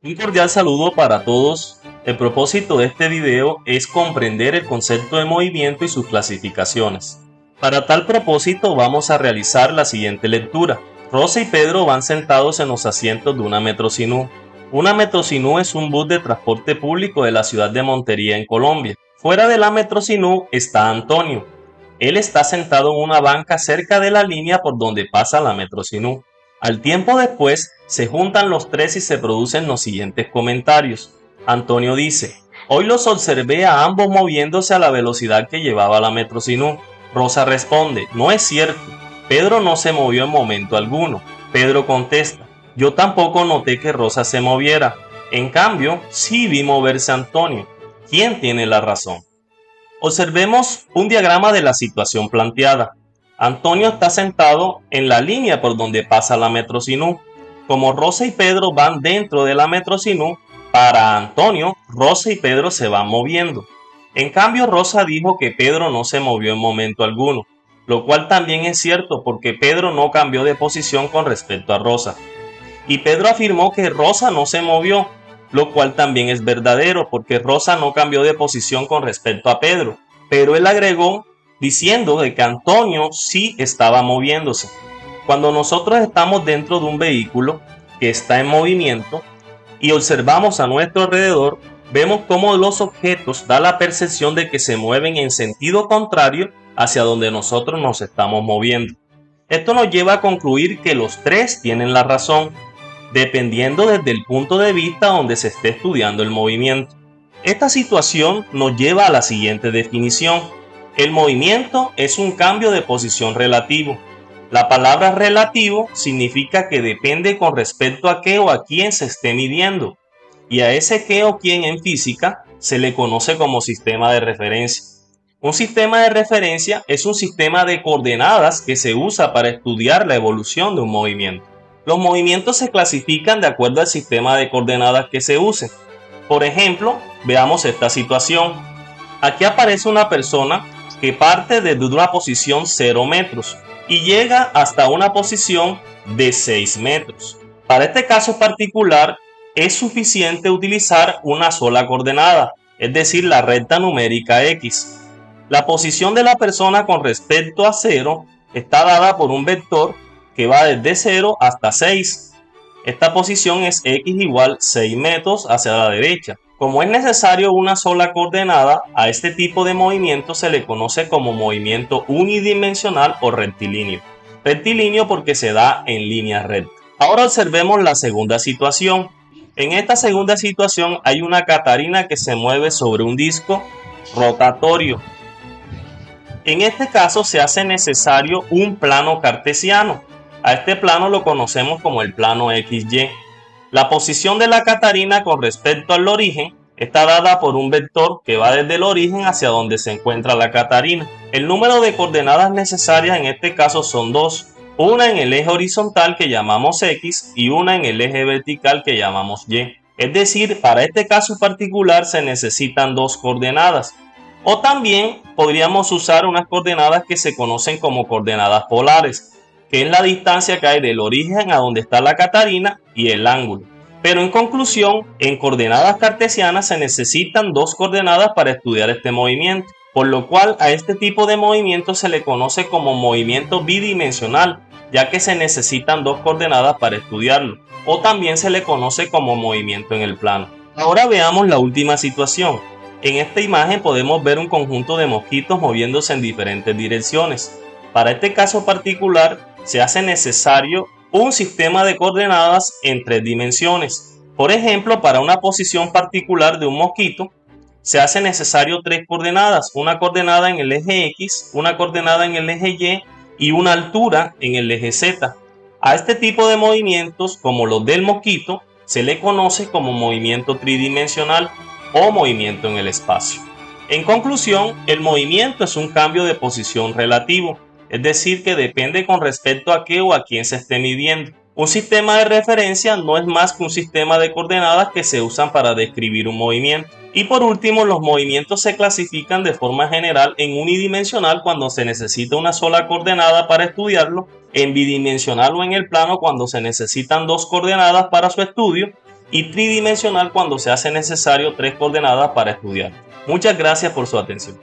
Un cordial saludo para todos. El propósito de este video es comprender el concepto de movimiento y sus clasificaciones. Para tal propósito vamos a realizar la siguiente lectura. Rosa y Pedro van sentados en los asientos de una Metrocinú. Una Metrocinú es un bus de transporte público de la ciudad de Montería en Colombia. Fuera de la Metrocinú está Antonio. Él está sentado en una banca cerca de la línea por donde pasa la Metrocinú. Al tiempo después, se juntan los tres y se producen los siguientes comentarios. Antonio dice: hoy los observé a ambos moviéndose a la velocidad que llevaba la Metrocinú. Rosa responde: no es cierto, Pedro no se movió en momento alguno. Pedro contesta: yo tampoco noté que Rosa se moviera. En cambio, sí vi moverse a Antonio. ¿Quién tiene la razón? Observemos un diagrama de la situación planteada. Antonio está sentado en la línea por donde pasa la Metrocinú. Como Rosa y Pedro van dentro de la Metrocinú, para Antonio, Rosa y Pedro se van moviendo. En cambio, Rosa dijo que Pedro no se movió en momento alguno, lo cual también es cierto porque Pedro no cambió de posición con respecto a Rosa. Y Pedro afirmó que Rosa no se movió, lo cual también es verdadero porque Rosa no cambió de posición con respecto a Pedro, pero él agregó diciendo de que Antonio sí estaba moviéndose. Cuando nosotros estamos dentro de un vehículo que está en movimiento y observamos a nuestro alrededor, vemos cómo los objetos dan la percepción de que se mueven en sentido contrario hacia donde nosotros nos estamos moviendo. Esto nos lleva a concluir que los tres tienen la razón, dependiendo desde el punto de vista donde se esté estudiando el movimiento. Esta situación nos lleva a la siguiente definición. El movimiento es un cambio de posición relativo. La palabra relativo significa que depende con respecto a qué o a quién se esté midiendo, y a ese qué o quién en física se le conoce como sistema de referencia. Un sistema de referencia es un sistema de coordenadas que se usa para estudiar la evolución de un movimiento. Los movimientos se clasifican de acuerdo al sistema de coordenadas que se use. Por ejemplo, veamos esta situación. Aquí aparece una persona que parte desde una posición 0 metros y llega hasta una posición de 6 metros. Para este caso particular, es suficiente utilizar una sola coordenada, es decir, la recta numérica X. La posición de la persona con respecto a 0 está dada por un vector que va desde 0 hasta 6. Esta posición es x igual 6 metros hacia la derecha. Como es necesario una sola coordenada, a este tipo de movimiento se le conoce como movimiento unidimensional o rectilíneo. Rectilíneo porque se da en línea recta. Ahora observemos la segunda situación. En esta segunda situación hay una catarina que se mueve sobre un disco rotatorio. En este caso se hace necesario un plano cartesiano. A este plano lo conocemos como el plano XY. La posición de la catarina con respecto al origen está dada por un vector que va desde el origen hacia donde se encuentra la catarina. El número de coordenadas necesarias en este caso son dos, una en el eje horizontal que llamamos X y una en el eje vertical que llamamos Y. Es decir, para este caso particular se necesitan dos coordenadas. O también podríamos usar unas coordenadas que se conocen como coordenadas polares, que es la distancia que hay del origen a donde está la catarina y el ángulo. Pero en conclusión, en coordenadas cartesianas se necesitan dos coordenadas para estudiar este movimiento, por lo cual a este tipo de movimiento se le conoce como movimiento bidimensional, ya que se necesitan dos coordenadas para estudiarlo, o también se le conoce como movimiento en el plano. Ahora veamos la última situación. En esta imagen podemos ver un conjunto de mosquitos moviéndose en diferentes direcciones. Para este caso particular se hace necesario un sistema de coordenadas en tres dimensiones. Por ejemplo, para una posición particular de un mosquito se hace necesario tres coordenadas, una coordenada en el eje X, una coordenada en el eje Y y una altura en el eje Z. A este tipo de movimientos, como los del mosquito, se le conoce como movimiento tridimensional o movimiento en el espacio. En conclusión, el movimiento es un cambio de posición relativo, es decir, que depende con respecto a qué o a quién se esté midiendo. Un sistema de referencia no es más que un sistema de coordenadas que se usan para describir un movimiento. Y por último, los movimientos se clasifican de forma general en unidimensional cuando se necesita una sola coordenada para estudiarlo, en bidimensional o en el plano cuando se necesitan dos coordenadas para su estudio, y tridimensional cuando se hace necesario 3 coordenadas para estudiar. Muchas gracias por su atención.